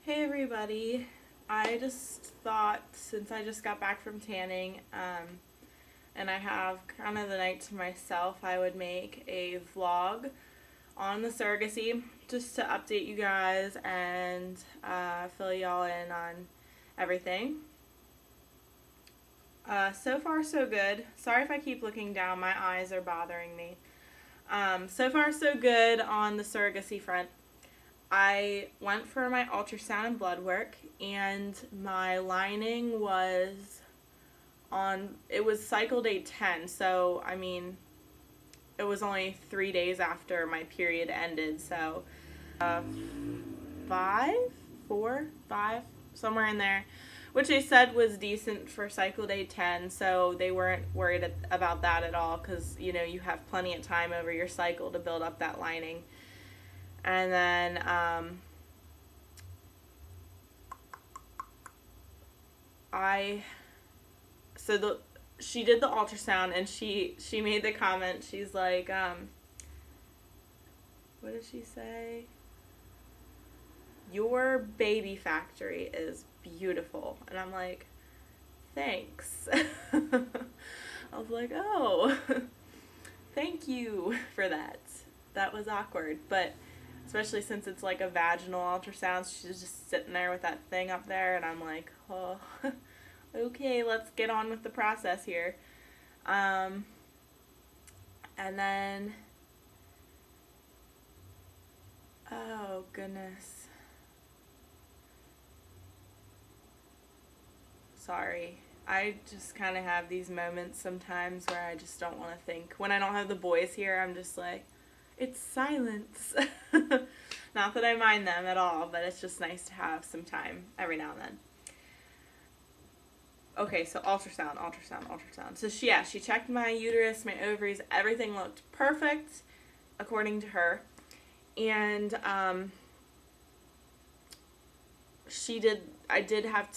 Hey everybody, I just thought since I just got back from tanning and I have kind of the night to myself, I would make a vlog on the surrogacy just to update you guys and fill y'all in on everything. So far so good. Sorry if I keep looking down, my eyes are bothering me. So far so good on the surrogacy front. I went for my ultrasound and blood work, and my lining was it was cycle day 10, so I mean, it was only 3 days after my period ended, so uh, five, four, five, somewhere in there, which they said was decent for cycle day 10, so they weren't worried about that at all because, you have plenty of time over your cycle to build up that lining. And then she did the ultrasound and she made the comment. She's like, what did she say? Your baby factory is beautiful. And I'm like, thanks. I was like, oh, thank you for that. That was awkward, but especially since it's like a vaginal ultrasound, she's just sitting there with that thing up there, and I'm like, oh, okay, let's get on with the process here. And then, oh goodness, sorry. I just kind of have these moments sometimes where I just don't want to think. When I don't have the boys here, I'm just like, it's silence. Not that I mind them at all, but it's just nice to have some time every now and then. Okay, so ultrasound. So she checked my uterus, my ovaries, everything looked perfect according to her. And I did have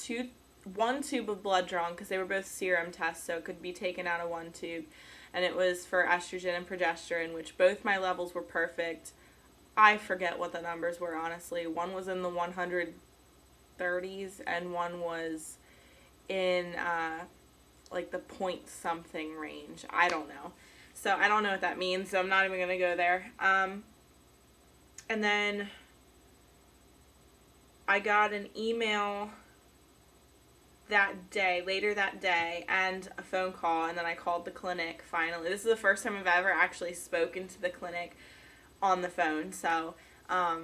one tube of blood drawn because they were both serum tests, so it could be taken out of one tube. And it was for estrogen and progesterone, which both my levels were perfect. I forget what the numbers were, honestly. One was in the 130s, and one was in, like, the point something range. I don't know. So I don't know what that means, so I'm not even going to go there. And then I got an email later that day, and a phone call, and then I called the clinic finally. This is the first time I've ever actually spoken to the clinic on the phone. So I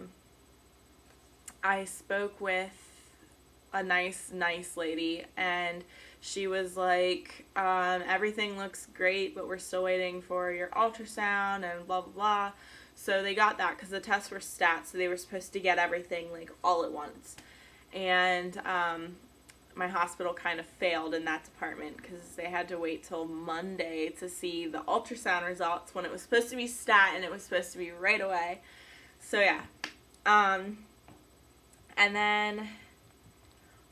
spoke with a nice lady, and she was like, everything looks great, but we're still waiting for your ultrasound and blah blah blah. So they got that because the tests were stats, so they were supposed to get everything like all at once. And my hospital kind of failed in that department because they had to wait till Monday to see the ultrasound results when it was supposed to be stat and it was supposed to be right away. So yeah. And then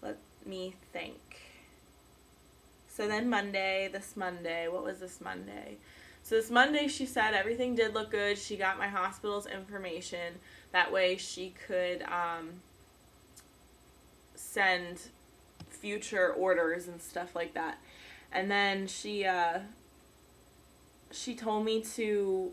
let me think. So then what was this Monday? So this Monday she said everything did look good. She got my hospital's information. That way she could send future orders and stuff like that. And then she told me to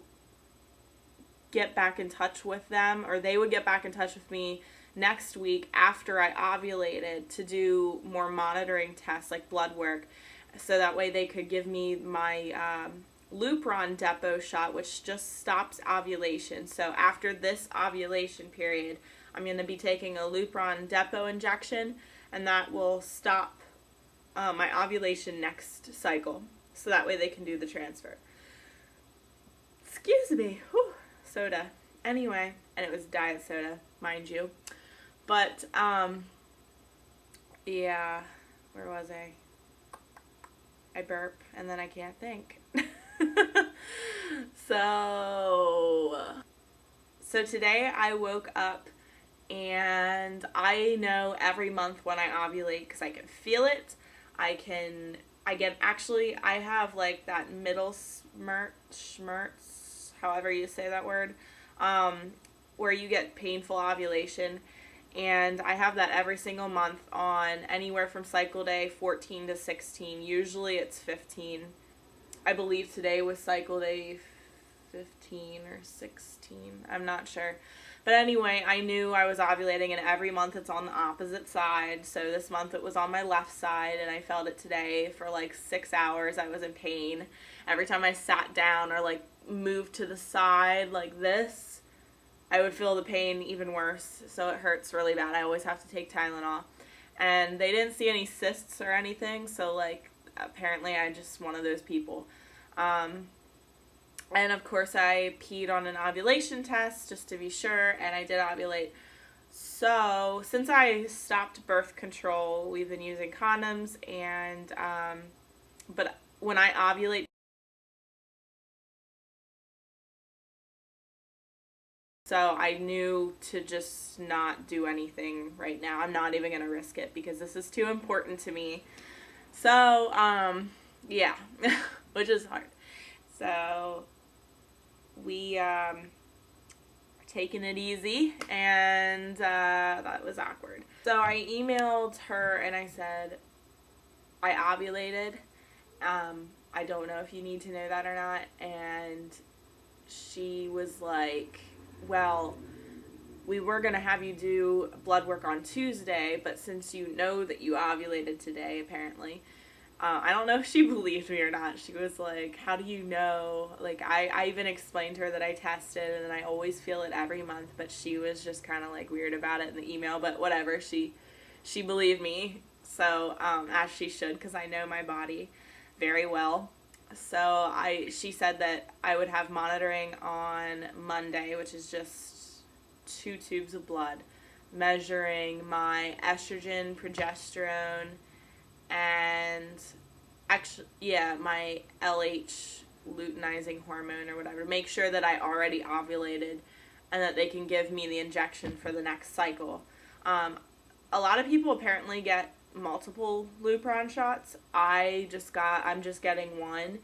get back in touch with them, or they would get back in touch with me next week after I ovulated to do more monitoring tests like blood work, so that way they could give me my Lupron depot shot, which just stops ovulation. So after this ovulation period, I'm going to be taking a Lupron depot injection, and that will stop my ovulation next cycle. So that way they can do the transfer. Excuse me. Whew. Soda. Anyway, and it was diet soda, mind you. But, yeah, where was I? I burp, and then I can't think. So today I woke up, and I know every month when I ovulate because I can feel it. I have like that middle schmerz, however you say that word, where you get painful ovulation. And I have that every single month on anywhere from cycle day 14 to 16. Usually it's 15. I believe today was cycle day 15 or 16. I'm not sure. But anyway, I knew I was ovulating, and every month it's on the opposite side. So this month it was on my left side, and I felt it today for like 6 hours. I was in pain. Every time I sat down or like moved to the side like this, I would feel the pain even worse. So it hurts really bad. I always have to take Tylenol. And they didn't see any cysts or anything, so like apparently I'm just one of those people. And of course I peed on an ovulation test just to be sure, and I did ovulate. So since I stopped birth control, we've been using condoms, and but when I ovulate, so I knew to just not do anything right now. I'm not even gonna risk it because this is too important to me. So yeah, which is hard. So we taking it easy, and that was awkward. So I emailed her and I said, I ovulated. I don't know if you need to know that or not. And she was like, well, we were going to have you do blood work on Tuesday, but since you know that you ovulated today, apparently, I don't know if she believed me or not. She was like, how do you know? Like, I even explained to her that I tested, and I always feel it every month, but she was just kind of like weird about it in the email, but whatever. She believed me. So, as she should, because I know my body very well. So she said that I would have monitoring on Monday, which is just 2 tubes of blood, measuring my estrogen, progesterone, and actually, yeah, my LH, luteinizing hormone or whatever. Make sure that I already ovulated and that they can give me the injection for the next cycle. A lot of people apparently get multiple Lupron shots. I'm just getting one.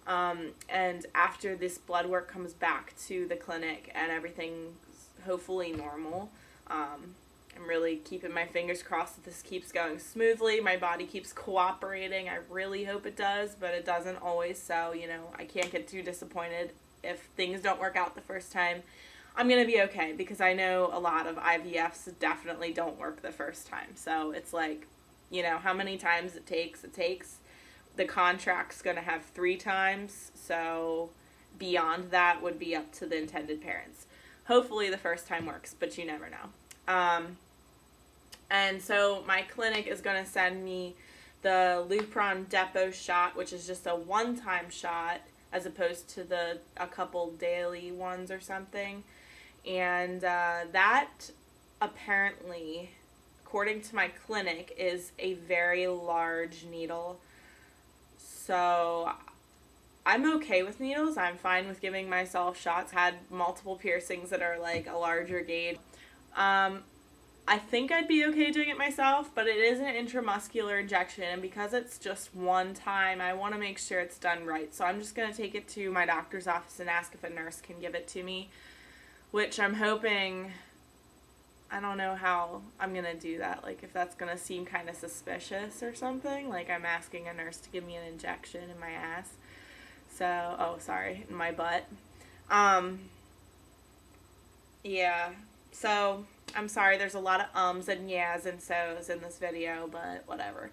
And after this blood work comes back to the clinic and everything's hopefully normal, I'm really keeping my fingers crossed that this keeps going smoothly. My body keeps cooperating. I really hope it does, but it doesn't always. So, you know, I can't get too disappointed if things don't work out the first time. I'm going to be okay because I know a lot of IVFs definitely don't work the first time. So it's like, you know, how many times it takes. The contract's going to have 3 times. So beyond that would be up to the intended parents. Hopefully the first time works, but you never know. And so my clinic is going to send me the Lupron Depot shot, which is just a one-time shot as opposed to a couple daily ones or something. And that apparently, according to my clinic, is a very large needle. So I'm okay with needles. I'm fine with giving myself shots. Had multiple piercings that are like a larger gauge. I think I'd be okay doing it myself, but it is an intramuscular injection, and because it's just one time, I want to make sure it's done right. So I'm just going to take it to my doctor's office and ask if a nurse can give it to me, which I'm hoping, I don't know how I'm going to do that, like if that's going to seem kind of suspicious or something, like I'm asking a nurse to give me an injection in my ass. So, in my butt. Yeah, so I'm sorry, there's a lot of ums and yeahs and so's in this video, but whatever.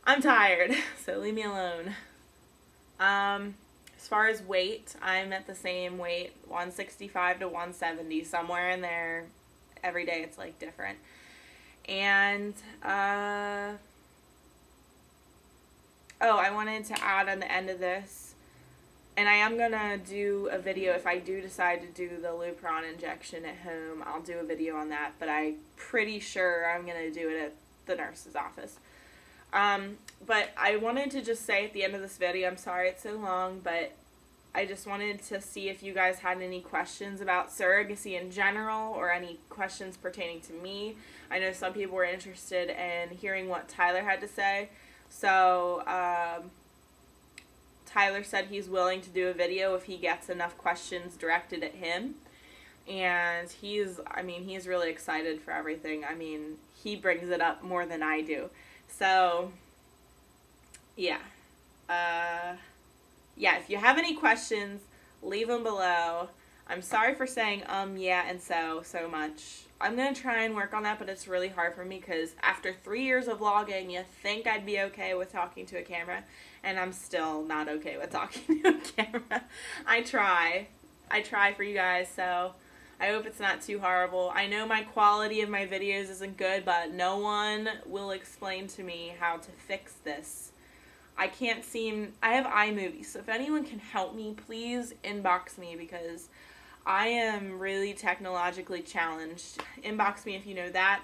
I'm tired, so leave me alone. As far as weight, I'm at the same weight, 165 to 170, somewhere in there. Every day it's like different. And, I wanted to add on the end of this, and I am going to do a video if I do decide to do the Lupron injection at home. I'll do a video on that, but I'm pretty sure I'm going to do it at the nurse's office. But I wanted to just say at the end of this video, I'm sorry it's so long, but I just wanted to see if you guys had any questions about surrogacy in general or any questions pertaining to me. I know some people were interested in hearing what Tyler had to say. So, Tyler said he's willing to do a video if he gets enough questions directed at him. And he's really excited for everything. I mean, he brings it up more than I do. So, yeah. Yeah, if you have any questions, leave them below. I'm sorry for saying yeah, and so much. I'm going to try and work on that, but it's really hard for me because after 3 years of vlogging, you think I'd be okay with talking to a camera, and I'm still not okay with talking to a camera. I try for you guys, so I hope it's not too horrible. I know my quality of my videos isn't good, but no one will explain to me how to fix this. I have iMovie, so if anyone can help me, please inbox me because I am really technologically challenged. Inbox me if you know that.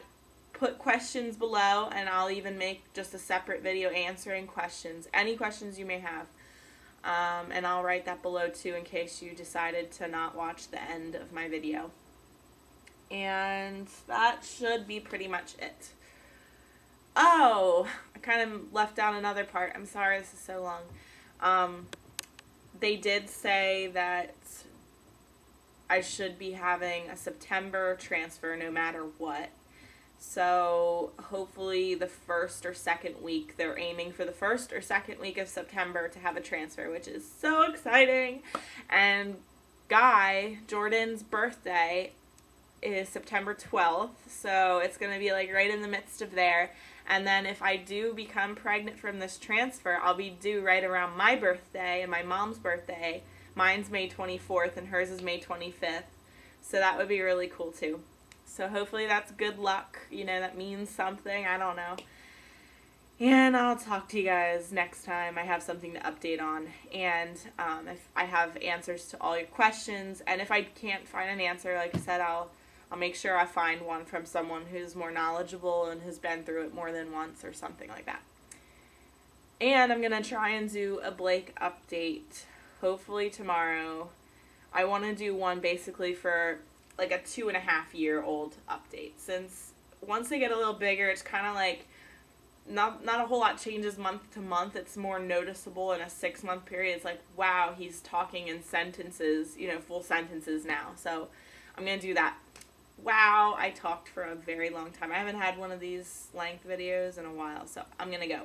Put questions below, and I'll even make just a separate video answering questions. Any questions you may have. And I'll write that below too in case you decided to not watch the end of my video. And that should be pretty much it. Oh, I kind of left out another part. I'm sorry this is so long. They did say that I should be having a September transfer no matter what. So hopefully the first or second week, they're aiming for the first or second week of September to have a transfer, which is so exciting. And Jordan's birthday is September 12th, so it's going to be like right in the midst of there. And then if I do become pregnant from this transfer, I'll be due right around my birthday and my mom's birthday. Mine's May 24th and hers is May 25th. So that would be really cool too. So hopefully that's good luck. That means something. I don't know. And I'll talk to you guys next time I have something to update on. And if I have answers to all your questions. And if I can't find an answer, like I said, I'll make sure I find one from someone who's more knowledgeable and has been through it more than once or something like that. And I'm going to try and do a Blake update hopefully tomorrow. I want to do one basically for like a 2.5-year-old update, since once they get a little bigger, it's kind of like not a whole lot changes month to month. It's more noticeable in a 6-month period. It's like, wow, he's talking in sentences, full sentences now. So I'm going to do that. Wow, I talked for a very long time. I haven't had one of these length videos in a while, so I'm going to go.